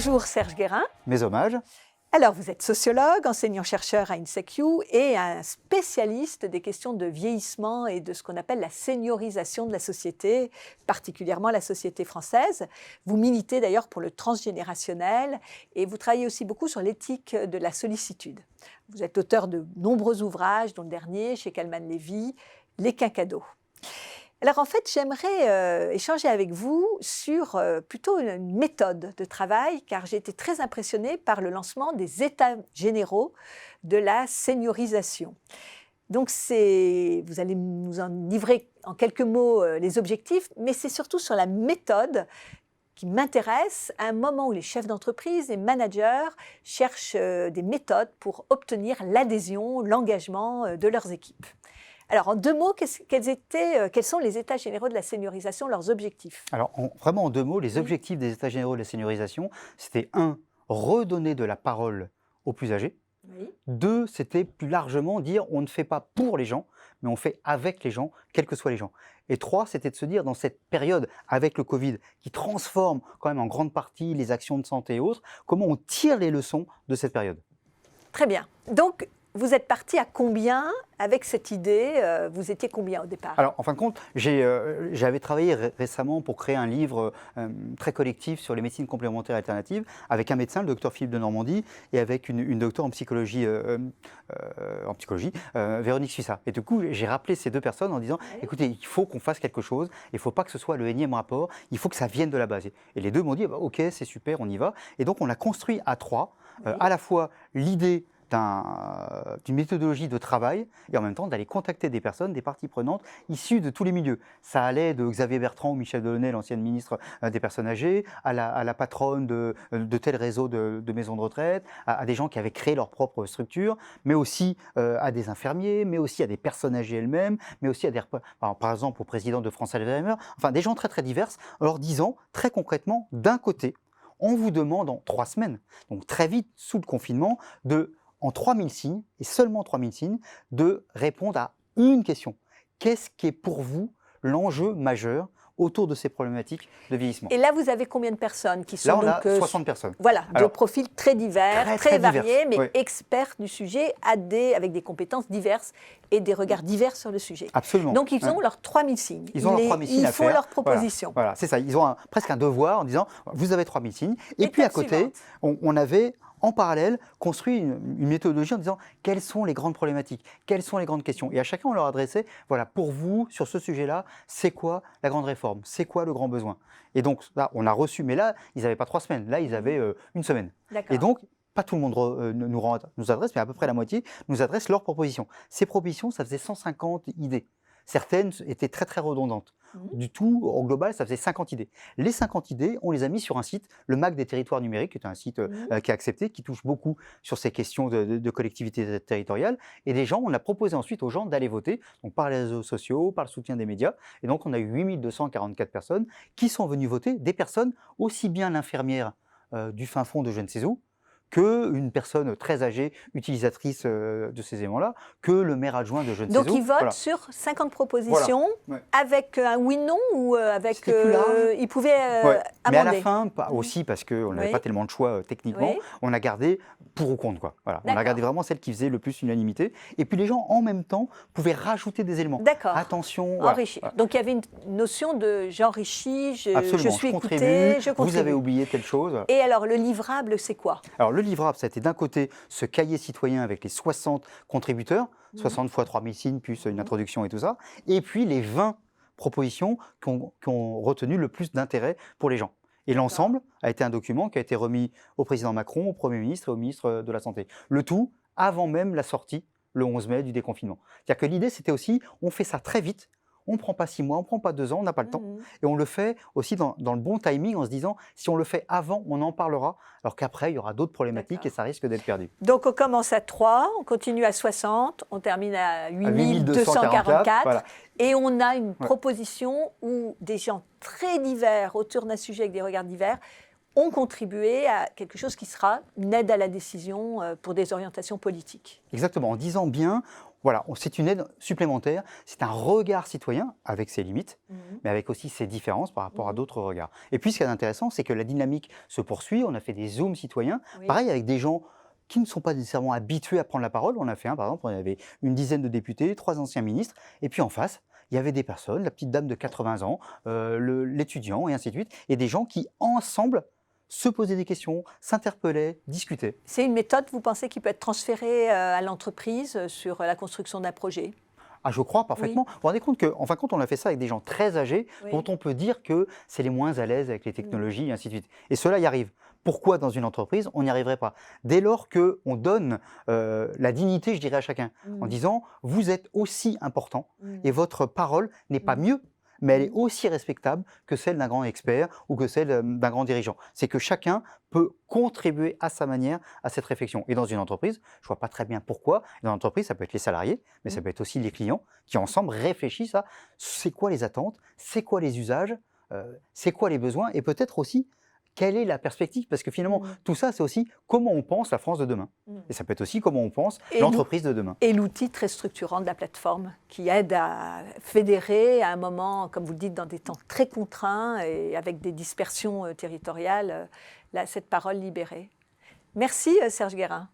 Bonjour Serge Guérin. Mes hommages. Alors, vous êtes sociologue, enseignant-chercheur à INSECU et un spécialiste des questions de vieillissement et de ce qu'on appelle la seniorisation de la société, particulièrement la société française. Vous militez d'ailleurs pour le transgénérationnel et vous travaillez aussi beaucoup sur l'éthique de la sollicitude. Vous êtes auteur de nombreux ouvrages, dont le dernier chez Calman Levy, Les Quinquados. Alors en fait, j'aimerais échanger avec vous sur plutôt une méthode de travail, car j'ai été très impressionnée par le lancement des États généraux de la seniorisation. Donc vous allez nous en livrer en quelques mots les objectifs, mais c'est surtout sur la méthode qui m'intéresse, à un moment où les chefs d'entreprise et managers cherchent des méthodes pour obtenir l'adhésion, l'engagement de leurs équipes. Alors, en deux mots, quels sont les États généraux de la seniorisation, leurs objectifs? Alors, vraiment en deux mots, les objectifs des États généraux de la seniorisation, c'était 1, redonner de la parole aux plus âgés. Oui. 2, c'était plus largement dire on ne fait pas pour les gens, mais on fait avec les gens, quels que soient les gens. Et 3, c'était de se dire dans cette période avec le Covid, qui transforme quand même en grande partie les actions de santé et autres, comment on tire les leçons de cette période. Très bien. Donc, vous êtes parti à combien avec cette idée? Vous étiez combien au départ? Alors, en fin de compte, j'avais travaillé récemment pour créer un livre très collectif sur les médecines complémentaires alternatives avec un médecin, le docteur Philippe de Normandie, et avec une docteure en psychologie, Véronique Suissa. Et du coup, j'ai rappelé ces deux personnes en disant, écoutez, il faut qu'on fasse quelque chose, il ne faut pas que ce soit le énième rapport, il faut que ça vienne de la base. Et les deux m'ont dit, bah, ok, c'est super, on y va. Et donc, on a construit à 3, à la fois l'idée d'une méthodologie de travail et en même temps d'aller contacter des personnes, des parties prenantes issues de tous les milieux. Ça allait de Xavier Bertrand ou Michel Delaunay, l'ancienne ministre des personnes âgées, à la patronne de tel réseau de maisons de retraite, à des gens qui avaient créé leur propre structure, mais aussi à des infirmiers, mais aussi à des personnes âgées elles-mêmes, mais aussi à par exemple au président de France Alzheimer, enfin des gens très très divers, en leur disant très concrètement, d'un côté, on vous demande en 3 semaines, donc très vite sous le confinement, en 3000 signes, et seulement 3000 signes, de répondre à une question. Qu'est-ce qui est pour vous l'enjeu majeur autour de ces problématiques de vieillissement? Et là, vous avez combien de personnes qui sont là, on a 60 personnes. Voilà, de profils très divers, très variés, mais oui. Experts du sujet, avec des compétences diverses et des regards divers sur le sujet. Absolument. Donc, ils ont leurs 3000 signes. Ils ont leurs 3000 signes à faire. Ils font leurs propositions. Voilà, c'est ça. Ils ont presque un devoir en disant, vous avez 3000 signes. Et puis à côté, on avait en parallèle construit une méthodologie en disant quelles sont les grandes problématiques, quelles sont les grandes questions. Et à chacun, on leur adressait, voilà, pour vous, sur ce sujet-là, c'est quoi la grande réforme? C'est quoi le grand besoin? Et donc là, on a reçu, mais là, ils n'avaient pas 3 semaines, là, ils avaient 1 semaine. Et donc, pas tout le monde nous adresse, mais à peu près la moitié nous adresse leurs propositions. Ces propositions, ça faisait 150 idées. Certaines étaient très très redondantes. Du tout, au global, ça faisait 50 idées. Les 50 idées, on les a mis sur un site, le MAC des territoires numériques, qui est un site qui est accepté, qui touche beaucoup sur ces questions de collectivité territoriale. Et on a proposé ensuite aux gens d'aller voter, donc par les réseaux sociaux, par le soutien des médias. Et donc, on a eu 8244 personnes qui sont venues voter, des personnes aussi bien l'infirmière du fin fond de je ne sais où, qu'une personne très âgée, utilisatrice de ces éléments-là, que le maire adjoint de je ne sais où. Donc, ils votent sur 50 propositions, avec un oui-non ou avec... ils pouvaient amender. Mais à la fin, aussi parce qu'on n'avait pas tellement de choix techniquement, on a gardé pour ou contre. Quoi. Voilà. On a gardé vraiment celle qui faisait le plus unanimité. Et puis les gens, en même temps, pouvaient rajouter des éléments. D'accord. Attention. Enrichir. Voilà. Donc, il y avait une notion de j'enrichis, je suis contribue, écouté, je contribue. Vous avez oublié telle chose. Et alors, le livrable, c'est quoi? Alors, le livrable, ça a été d'un côté ce cahier citoyen avec les 60 contributeurs, 60 fois 3000 signes, plus une introduction et tout ça, et puis les 20 propositions qui ont retenu le plus d'intérêt pour les gens. Et l'ensemble a été un document qui a été remis au président Macron, au Premier ministre et au ministre de la Santé. Le tout avant même la sortie, le 11 mai, du déconfinement. C'est-à-dire que l'idée, c'était aussi, on fait ça très vite, on ne prend pas 6 mois, on ne prend pas 2 ans, on n'a pas le temps. Et on le fait aussi dans le bon timing en se disant, si on le fait avant, on en parlera, alors qu'après, il y aura d'autres problématiques et ça risque d'être perdu. Donc on commence à 3, on continue à 60, on termine à 8244. Voilà. Et on a une proposition où des gens très divers, autour d'un sujet avec des regards divers, ont contribué à quelque chose qui sera une aide à la décision pour des orientations politiques. Exactement, en disant bien, Voilà, c'est une aide supplémentaire, c'est un regard citoyen avec ses limites, mais avec aussi ses différences par rapport à d'autres regards. Et puis ce qui est intéressant, c'est que la dynamique se poursuit, on a fait des zooms citoyens, pareil avec des gens qui ne sont pas nécessairement habitués à prendre la parole. On a fait un, par exemple, on avait une dizaine de députés, 3 anciens ministres, et puis en face, il y avait des personnes, la petite dame de 80 ans, l'étudiant, et ainsi de suite, et des gens qui, ensemble, se posaient des questions, s'interpellaient, discutaient. C'est une méthode, vous pensez, qui peut être transférée à l'entreprise sur la construction d'un projet? Ah, je crois parfaitement. Vous vous rendez compte qu'en fin de compte, on a fait ça avec des gens très âgés, dont on peut dire que c'est les moins à l'aise avec les technologies, et ainsi de suite. Et cela y arrive. Pourquoi dans une entreprise, on n'y arriverait pas? Dès lors qu'on donne la dignité, je dirais, à chacun, en disant, vous êtes aussi important, et votre parole n'est pas mieux, mais elle est aussi respectable que celle d'un grand expert ou que celle d'un grand dirigeant. C'est que chacun peut contribuer à sa manière à cette réflexion. Et dans une entreprise, je ne vois pas très bien pourquoi. Dans une entreprise, ça peut être les salariés, mais ça peut être aussi les clients qui ensemble réfléchissent à c'est quoi les attentes, c'est quoi les usages, c'est quoi les besoins, et peut-être aussi quelle est la perspective. Parce que finalement, tout ça, c'est aussi comment on pense la France de demain. Et ça peut être aussi comment on pense l'entreprise de demain. Et l'outil très structurant de la plateforme qui aide à fédérer à un moment, comme vous le dites, dans des temps très contraints et avec des dispersions territoriales, cette parole libérée. Merci Serge Guérin.